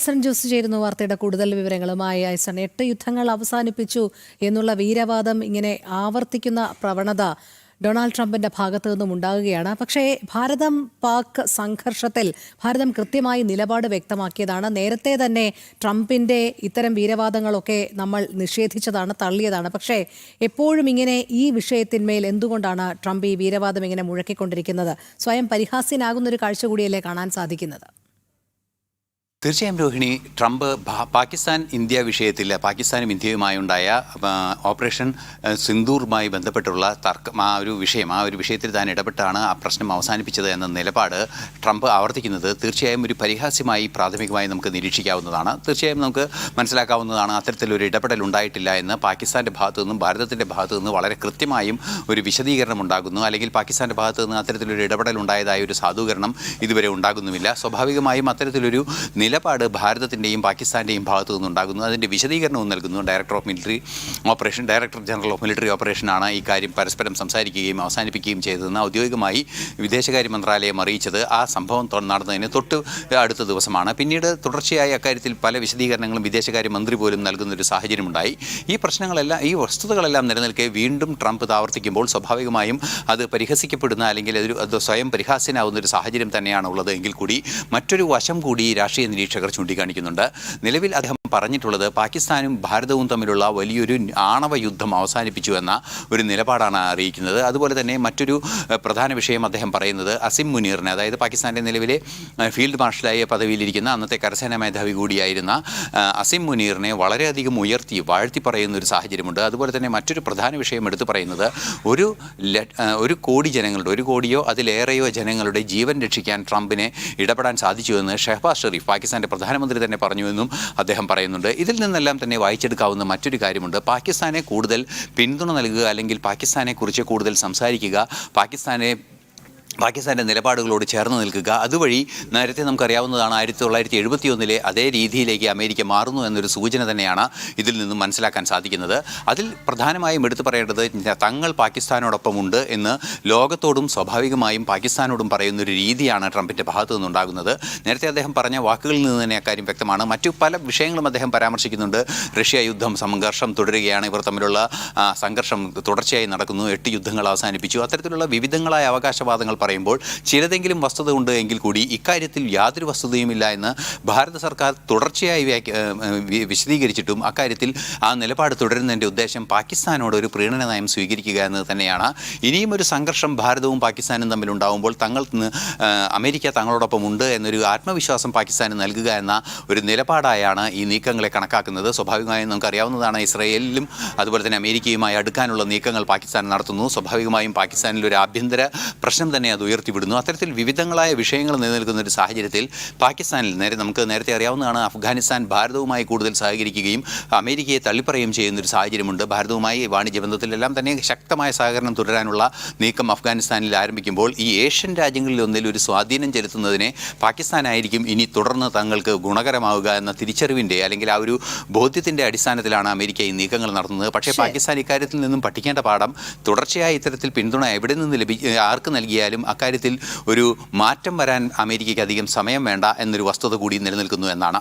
ഐസൺ ജോസ് ചേരുന്നു വാർത്തയുടെ കൂടുതൽ വിവരങ്ങളുമായി. ഐസൺ, 8 യുദ്ധങ്ങൾ അവസാനിപ്പിച്ചു എന്നുള്ള വീരവാദം ഇങ്ങനെ ആവർത്തിക്കുന്ന പ്രവണത ഡൊണാൾഡ് ട്രംപിന്റെ ഭാഗത്തു നിന്നും ഉണ്ടാകുകയാണ്. പക്ഷേ ഭാരതം പാക് സംഘർഷത്തിൽ ഭാരതം കൃത്യമായി നിലപാട് വ്യക്തമാക്കിയതാണ്. നേരത്തെ തന്നെ ട്രംപിന്റെ ഇത്തരം വീരവാദങ്ങളൊക്കെ നമ്മൾ നിഷേധിച്ചതാണ്, തള്ളിയതാണ്. പക്ഷേ എപ്പോഴും ഇങ്ങനെ ഈ വിഷയത്തിന്മേൽ എന്തുകൊണ്ടാണ് ട്രംപ് ഈ വീരവാദം ഇങ്ങനെ മുഴക്കിക്കൊണ്ടിരിക്കുന്നത്? സ്വയം പരിഹാസ്യനാകുന്നൊരു കാഴ്ച കൂടിയല്ലേ കാണാൻ സാധിക്കുന്നത്? തീർച്ചയായും രോഹിണി, ട്രംപ് പാകിസ്ഥാൻ ഇന്ത്യ വിഷയത്തിൽ പാകിസ്ഥാനും ഇന്ത്യയുമായുണ്ടായ ഓപ്പറേഷൻ സിന്ദൂറുമായി ബന്ധപ്പെട്ടുള്ള തർക്കം, ആ ഒരു വിഷയത്തിൽ താൻ ഇടപെട്ടാണ് ആ പ്രശ്നം അവസാനിപ്പിച്ചത് എന്ന നിലപാട് ട്രംപ് ആവർത്തിക്കുന്നത് തീർച്ചയായും ഒരു പരിഹാസ്യമായി പ്രാഥമികമായി നമുക്ക് നിരീക്ഷിക്കാവുന്നതാണ്. തീർച്ചയായും നമുക്ക് മനസ്സിലാക്കാവുന്നതാണ് അത്തരത്തിലൊരു ഇടപെടൽ ഉണ്ടായിട്ടില്ല എന്ന്. പാകിസ്ഥാൻ്റെ ഭാഗത്തു നിന്നും ഭാരതത്തിൻ്റെ ഭാഗത്തു നിന്നും വളരെ കൃത്യമായും ഒരു വിശദീകരണം ഉണ്ടാകുന്നു, അല്ലെങ്കിൽ പാകിസ്ഥാൻ്റെ ഭാഗത്തു നിന്ന് അത്തരത്തിലൊരു ഇടപെടൽ ഉണ്ടായതായ ഒരു സാധൂകരണം ഇതുവരെ ഉണ്ടാകുന്നുമില്ല. സ്വാഭാവികമായും അത്തരത്തിലൊരു നിലപാട് ഭാരതത്തിൻ്റെയും പാകിസ്ഥാൻ്റെയും ഭാഗത്തു നിന്നുണ്ടാകുന്നു. അതിൻ്റെ വിശദീകരണവും നൽകുന്നു. ഡയറക്ടർ ജനറൽ ഓഫ് മിലിറ്ററി ഓപ്പറേഷനാണ് ഈ കാര്യം പരസ്പരം സംസാരിക്കുകയും അവസാനിപ്പിക്കുകയും ചെയ്തതെന്ന് ഔദ്യോഗികമായി വിദേശകാര്യ മന്ത്രാലയം അറിയിച്ചത് ആ സംഭവം നടന്നതിന് തൊട്ട് അടുത്ത ദിവസമാണ്. പിന്നീട് തുടർച്ചയായി അക്കാര്യത്തിൽ പല വിശദീകരണങ്ങളും വിദേശകാര്യ മന്ത്രി പോലും നൽകുന്നൊരു സാഹചര്യമുണ്ടായി. ഈ വസ്തുതകളെല്ലാം നിലനിൽക്കെ വീണ്ടും ട്രംപ് ആവർത്തിക്കുമ്പോൾ സ്വാഭാവികമായും അത് പരിഹസിക്കപ്പെടുന്ന, അല്ലെങ്കിൽ അത് സ്വയം പരിഹാസ്യനാവുന്ന ഒരു സാഹചര്യം തന്നെയാണ് ഉള്ളത്. എങ്കിൽ കൂടി മറ്റൊരു വശം കൂടി രാഷ്ട്രീയ നിരീക്ഷകർ ചൂണ്ടിക്കാണിക്കുന്നുണ്ട്. നിലവിൽ അദ്ദേഹം പറഞ്ഞിട്ടുള്ളത് പാകിസ്ഥാനും ഭാരതവും തമ്മിലുള്ള വലിയൊരു ആണവ യുദ്ധം അവസാനിപ്പിച്ചു എന്ന ഒരു നിലപാടാണ് അറിയിക്കുന്നത്. അതുപോലെ തന്നെ മറ്റൊരു പ്രധാന വിഷയം അദ്ദേഹം പറയുന്നത് അസിം മുനീറിനെ, അതായത് പാകിസ്ഥാൻ്റെ നിലവിലെ ഫീൽഡ് മാർഷലായ പദവിയിലിരിക്കുന്ന അന്നത്തെ കരസേനാ മേധാവി കൂടിയായിരുന്ന അസിം മുനീറിനെ വളരെയധികം വാഴ്ത്തി പറയുന്ന ഒരു സാഹചര്യമുണ്ട്. അതുപോലെ തന്നെ മറ്റൊരു പ്രധാന വിഷയം എടുത്തു പറയുന്നത് ഒരു കോടി ജനങ്ങളുടെ, ഒരു കോടിയോ അതിലേറെയോ ജനങ്ങളുടെ ജീവൻ രക്ഷിക്കാൻ ട്രംപിനെ ഇടപെടാൻ സാധിച്ചുവെന്ന് ഷെഹ്ബാസ് ഷെരീഫ്, പാകിസ്ഥാൻ്റെ പ്രധാനമന്ത്രി തന്നെ പറഞ്ഞുവെന്നും അദ്ദേഹം പറയുന്നുണ്ട്. ഇതിൽ നിന്നെല്ലാം തന്നെ വായിച്ചെടുക്കാവുന്ന മറ്റൊരു കാര്യമുണ്ട്. പാകിസ്ഥാനെ കൂടുതൽ പിന്തുണ നൽകുക, അല്ലെങ്കിൽ പാകിസ്ഥാനെക്കുറിച്ച് കൂടുതൽ സംസാരിക്കുക, പാകിസ്ഥാൻ്റെ നിലപാടുകളോട് ചേർന്ന് നിൽക്കുക. അതുവഴി നേരത്തെ നമുക്കറിയാവുന്നതാണ് 1971 അതേ രീതിയിലേക്ക് അമേരിക്ക മാറുന്നു എന്നൊരു സൂചന തന്നെയാണ് ഇതിൽ നിന്നും മനസ്സിലാക്കാൻ സാധിക്കുന്നത്. അതിൽ പ്രധാനമായും എടുത്തു പറയേണ്ടത് തങ്ങൾ പാകിസ്ഥാനോടൊപ്പമുണ്ട് എന്ന് ലോകത്തോടും സ്വാഭാവികമായും പാകിസ്ഥാനോടും പറയുന്നൊരു രീതിയാണ് ട്രംപിൻ്റെ ഭാഗത്തു നിന്നുണ്ടാകുന്നത്. നേരത്തെ അദ്ദേഹം പറഞ്ഞ വാക്കുകളിൽ നിന്ന് തന്നെ അക്കാര്യം വ്യക്തമാണ്. മറ്റു പല വിഷയങ്ങളും അദ്ദേഹം പരാമർശിക്കുന്നുണ്ട്. റഷ്യ യുദ്ധം, സംഘർഷം തുടരുകയാണ്, ഇവർ തമ്മിലുള്ള സംഘർഷം തുടർച്ചയായി നടക്കുന്നു, 8 യുദ്ധങ്ങൾ അവസാനിപ്പിച്ചു, അത്തരത്തിലുള്ള വിവിധങ്ങളായ അവകാശവാദങ്ങൾ പറയുമ്പോൾ ചിലതെങ്കിലും വസ്തുത ഉണ്ട് എങ്കിൽ കൂടി ഇക്കാര്യത്തിൽ യാതൊരു വസ്തുതയുമില്ല എന്ന് ഭാരത സർക്കാർ തുടർച്ചയായി വിശദീകരിച്ചിട്ടും അക്കാര്യത്തിൽ ആ നിലപാട് തുടരുന്നതിൻ്റെ ഉദ്ദേശം പാകിസ്ഥാനോട് ഒരു പ്രീണന നയം സ്വീകരിക്കുക എന്നത് തന്നെയാണ്. ഇനിയും ഒരു സംഘർഷം ഭാരതവും പാകിസ്ഥാനും തമ്മിലുണ്ടാകുമ്പോൾ അമേരിക്ക തങ്ങളോടൊപ്പം ഉണ്ട് എന്നൊരു ആത്മവിശ്വാസം പാകിസ്ഥാന് നൽകുക എന്ന ഒരു നിലപാടായാണ് ഈ നീക്കങ്ങളെ കണക്കാക്കുന്നത്. സ്വാഭാവികമായും നമുക്കറിയാവുന്നതാണ്, ഇസ്രായേലിലും അതുപോലെ തന്നെ അമേരിക്കയുമായി അടുക്കാനുള്ള നീക്കങ്ങൾ പാകിസ്ഥാൻ നടത്തുന്നു. സ്വാഭാവികമായും പാകിസ്ഥാനിൽ ഒരു ആഭ്യന്തര പ്രശ്നം തന്നെ അത് ഉയർത്തിവിടുന്നു. അത്തരത്തിൽ വിവിധങ്ങളായ വിഷയങ്ങൾ നിലനിൽക്കുന്ന ഒരു സാഹചര്യത്തിൽ പാകിസ്ഥാനിൽ നമുക്ക് നേരത്തെ അറിയാവുന്നതാണ്, അഫ്ഗാനിസ്ഥാൻ ഭാരതവുമായി കൂടുതൽ സഹകരിക്കുകയും അമേരിക്കയെ തള്ളിപ്പറയുകയും ചെയ്യുന്നൊരു സാഹചര്യമുണ്ട്. ഭാരതവുമായി വാണിജ്യ ബന്ധത്തിലെല്ലാം തന്നെ ശക്തമായ സഹകരണം തുടരാനുള്ള നീക്കം അഫ്ഗാനിസ്ഥാനിൽ ആരംഭിക്കുമ്പോൾ ഈ ഏഷ്യൻ രാജ്യങ്ങളിലൊന്നിൽ ഒരു സ്വാധീനം ചെലുത്തുന്നതിനെ പാകിസ്ഥാനായിരിക്കും ഇനി തുടർന്ന് തങ്ങൾക്ക് ഗുണകരമാവുക എന്ന തിരിച്ചറിവിൻ്റെ, അല്ലെങ്കിൽ ആ ഒരു ബോധ്യത്തിൻ്റെ അടിസ്ഥാനത്തിലാണ് അമേരിക്ക ഈ നീക്കങ്ങൾ നടത്തുന്നത്. പക്ഷേ പാകിസ്ഥാൻ ഇക്കാര്യത്തിൽ നിന്നും പഠിക്കേണ്ട പാഠം, തുടർച്ചയായി ഇത്തരത്തിൽ പിന്തുണ എവിടെ നിന്ന് ആർക്ക് നൽകിയാലും അക്കാര്യത്തിൽ ഒരു മാറ്റം വരാൻ അമേരിക്കയ്ക്ക് അധികം സമയം വേണ്ട എന്നൊരു വസ്തുത കൂടി നിലനിൽക്കുന്നു എന്നാണ്.